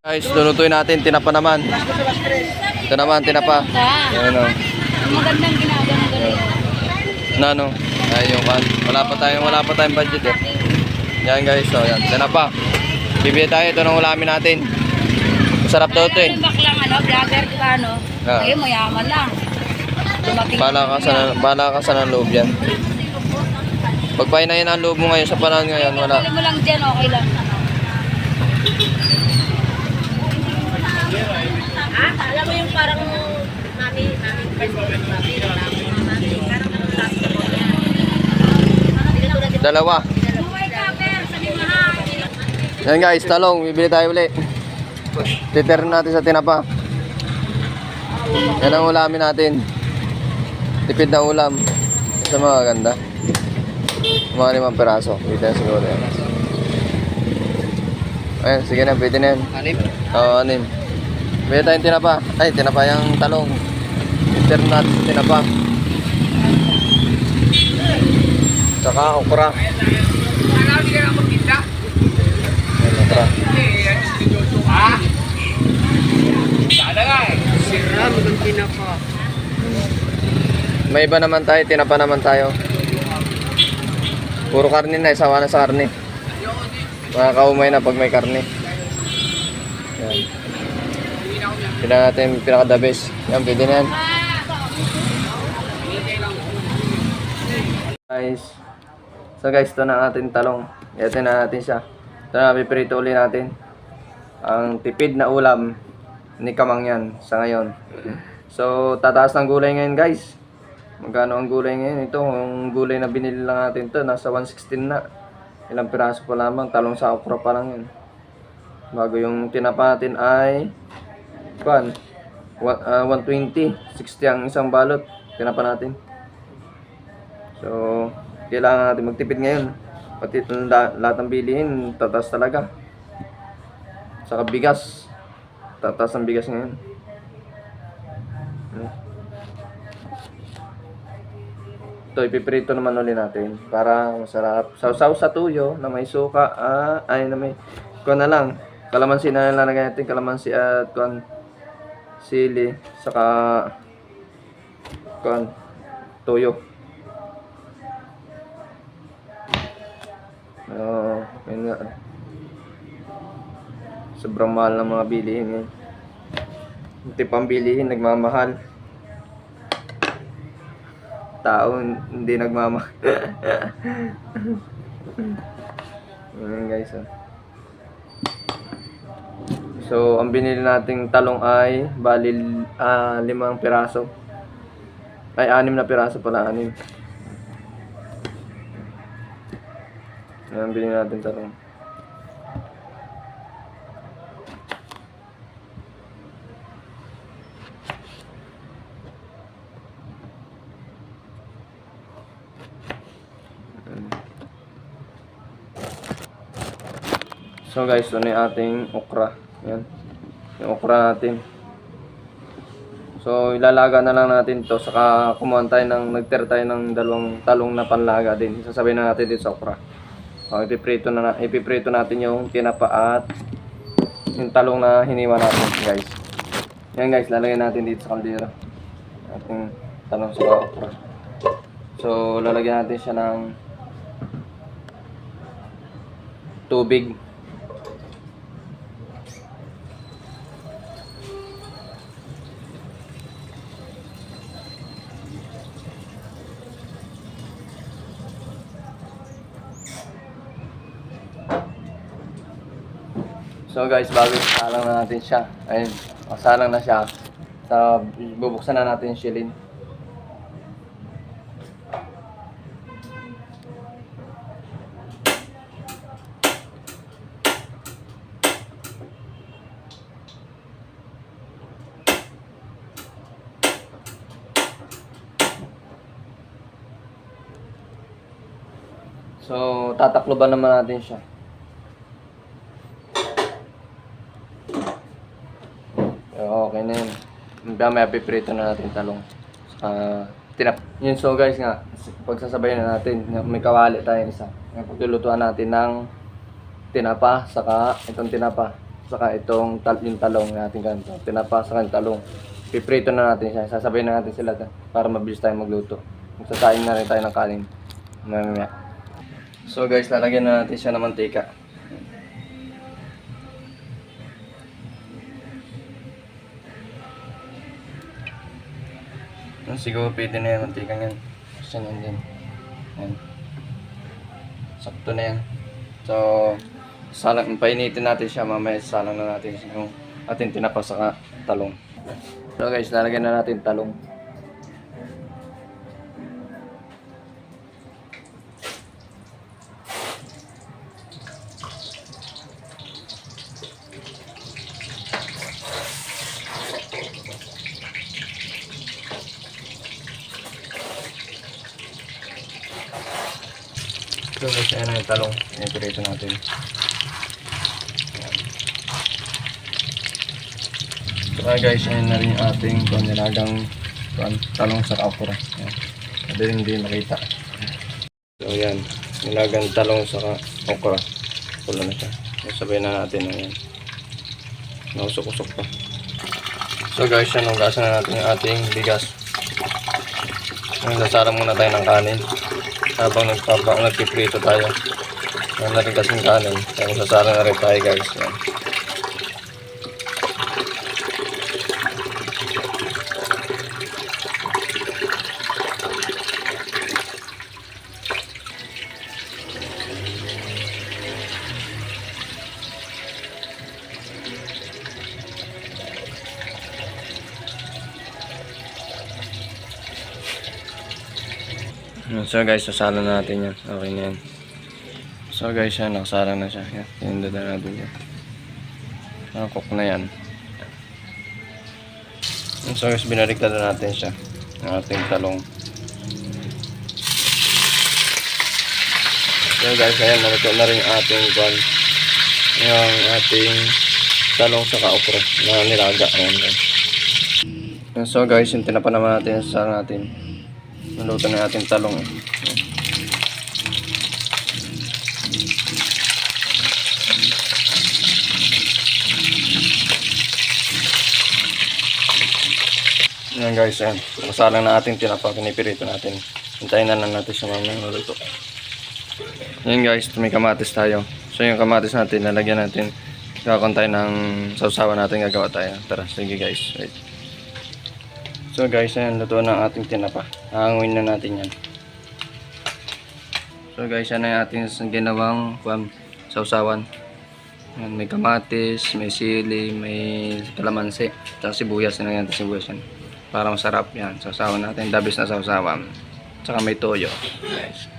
Guys, lulutuin natin, tinapa naman. Ito naman, tinapa. Ayan o. Magandang ginagawa ng ganito. Ano? Ayan yung kan. Wala pa tayong budget eh. Yan guys, so yan. Tinapa. Bibili tayo, ito ng ulamin natin. Masarap daw ito eh. Baklang vlogger ka ano. Ayun, mayaman lang. Bala ka sa ng loob yan. Pagpahinayin ang loob mo ngayon sa panahon ngayon, wala. Pili mo lang dyan, okay lang. Alam mo yung parang mami, Dalawa. Yan guys, talong, bibili tayo ulit. Titerin natin sa tinapa. Yan ang ulamin natin. Tipid na ulam. Sa mga ganda. Mga 5 peraso. Pwede na siguro yan. Ayan, sige na, pwede na yan. 6? Oo, 6. Pwede tayong tinapa. Ay, tinapa yung talong. Titerin natin sa tinapa. Saka okra. Ayan, okra. May iba naman tayo, tinapa naman tayo. Puro karne na, isawa na sa karne. Makakaumay na pag may karne. Yan. Pila natin pinaka the best. Yan, pwede na yan. Guys. So guys, ito na ating talong. Ito na natin siya. Ito na, piprito ulit natin. Ang tipid na ulam ni Kamang yan sa ngayon. So, tataas ng gulay ngayon guys. Magkano ang gulay ngayon? Ito, yung gulay na binili lang natin ito, nasa 116 na. Ilang piraso pa lamang, talong sa okra pa lang yun. Bago yung tinapa natin ay 120, 60 ang isang balot. Tinapa natin. So, kailangan natin magtipid ngayon. Pati itong lahat ng bilihin, tataas talaga. Saka bigas. Tataas ang bigas ngayon. Ito, ipiprito naman ulit natin para masarap. Sausaw sa tuyo na may suka, na may kuwan na lang. Kalamansi na lalagay natin, kalamansi at kuwan, sili, saka kuwan, tuyo. Yun nga. Sobrang mahal ng mga bilihin ngayon. Hindi pang bilihin, nagmamahal. Tao hindi nagmamahal. Ayan guys. So, ang binili nating talong ay bali 5 piraso. Ay 6 na piraso pala, 6. Ayan, binili natin talong. So guys, ito na yung ating okra. Yan. Yung okra natin. So ilalaga na lang natin to. Saka kumuha tayo nagtira tayo ng 2 talong na panlaga din. Sasabihin na natin dito sa okra. So, ipiprito natin yung tinapa at yung talong na hiniwa natin guys. Yan guys, lalagay natin dito sa kaldero. Ating talong sa okra. So lalagyan natin siya ng tubig. So guys, bago salang na natin siya. Ayun, salang na siya. So, bubuksan na natin yung shilin. So, tatakloban naman natin siya. Okay na yun. May piprito na natin talong. Yun, so guys nga, pagsasabayan na natin, may kawali tayo isa. Paglulutuan natin ng tinapa, saka itong tinapa. saka itong yung talong natin ganito. Tinapa saka yung talong. Piprito na natin siya. Sasabayin na natin sila para mabilis tayo magluto. Magsasaing na rin tayo ng kanin. Mamaya. So guys, lalagyan na natin siya ng mantika. Siguro pwede na yan, mantika yan. Kasi yan din. Yan. Sakto na yan. So, painitin natin siya, mamaya salang na natin yung ating tinapa saka talong. So guys, lalagyan na natin talong. So guys, ayan na yung talong. Ipirito natin. So guys, ayan na rin yung ating nilagang talong sa okra. Ayan. Hindi makita. So ayan, nilagang talong sa okra. Pula na siya. Sabay na natin. Ayan. Nausok-usok pa. So guys, ayan, hugasan na natin yung ating bigas. Sasara muna tayo ng kanin. Habang nagpiprito tayo. Yan na rin kasing kanin. Kaya sasara na rin tayo guys. Yan. So guys, sasala na natin yan. Okay na yan. So guys, yan, nakasala na siya. Yan, tinunda na natin yan. Nakakook na yan. So guys, binaliktad na natin siya. Ang ating talong. So guys, ayan, naluto na rin yung ating kwan. Yung ating talong sa okra na nilaga. Ayan guys. So guys, yung tinapa naman natin sa natin. Naluto na natin talong. Ayan guys, ayan. Nakasalang na ating tinapa, pinipirito natin. Hintayin na lang natin siya mamaya maluto. Ayan guys, may kamatis tayo. So yung kamatis natin, lalagyan natin. Gagawin tayo ng sausawan natin, gagawa tayo. Tara, sige guys. Wait. So guys, ayan, luto na ang ating tinapa. Hanguin na natin yan. So guys, yan na yung ating ginawang sausawan. Ayan, may kamatis, may sili, may kalamansi, tsaka sibuyas. Yan ang sibuyas yan. Para masarap yan. Sausawan natin. Dabis na sausawan. Tsaka may toyo. Guys.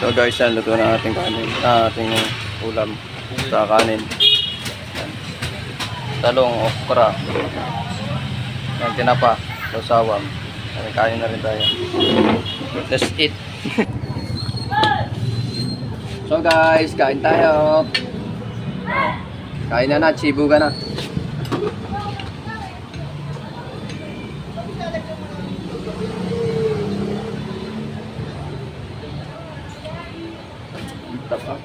So guys, yan, luto na ating kanin. Ating ulam sa kanin. Yan. Talong, okra. Yan, tinapa. Sausawan. Kain na rin tayo. Let's eat. So guys, kain tayo. Kain na, chibu ka na. Tapa.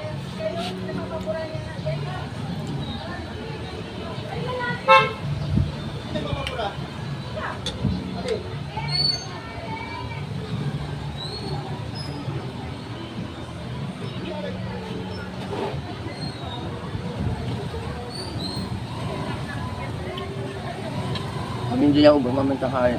Hindi niya ubang mamantang kaya.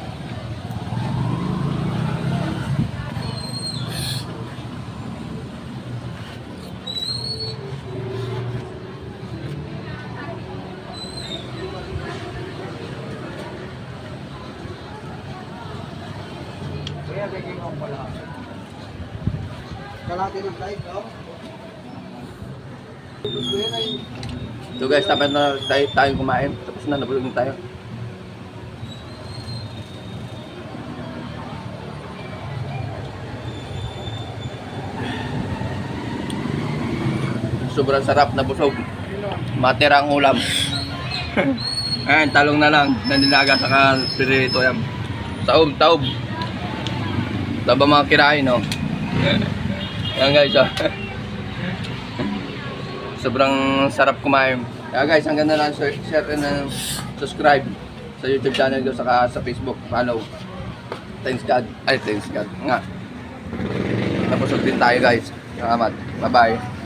So guys, tapos na tayo kumain. Tapos na, nabulog na tayo. Sobrang sarap na busog. Matira ang ulam. Ayan, talong na lang. Nandilaga sa pirito yan. Taob. Taba mga kirain, no? Ayan guys, oh. Sobrang sarap kumain. Kaya guys, hanggang na lang, share and subscribe sa YouTube channel ko, saka sa Facebook, follow. Thanks God. Ay, thanks God. Nga. Tapos din tayo guys. Salamat. Bye-bye.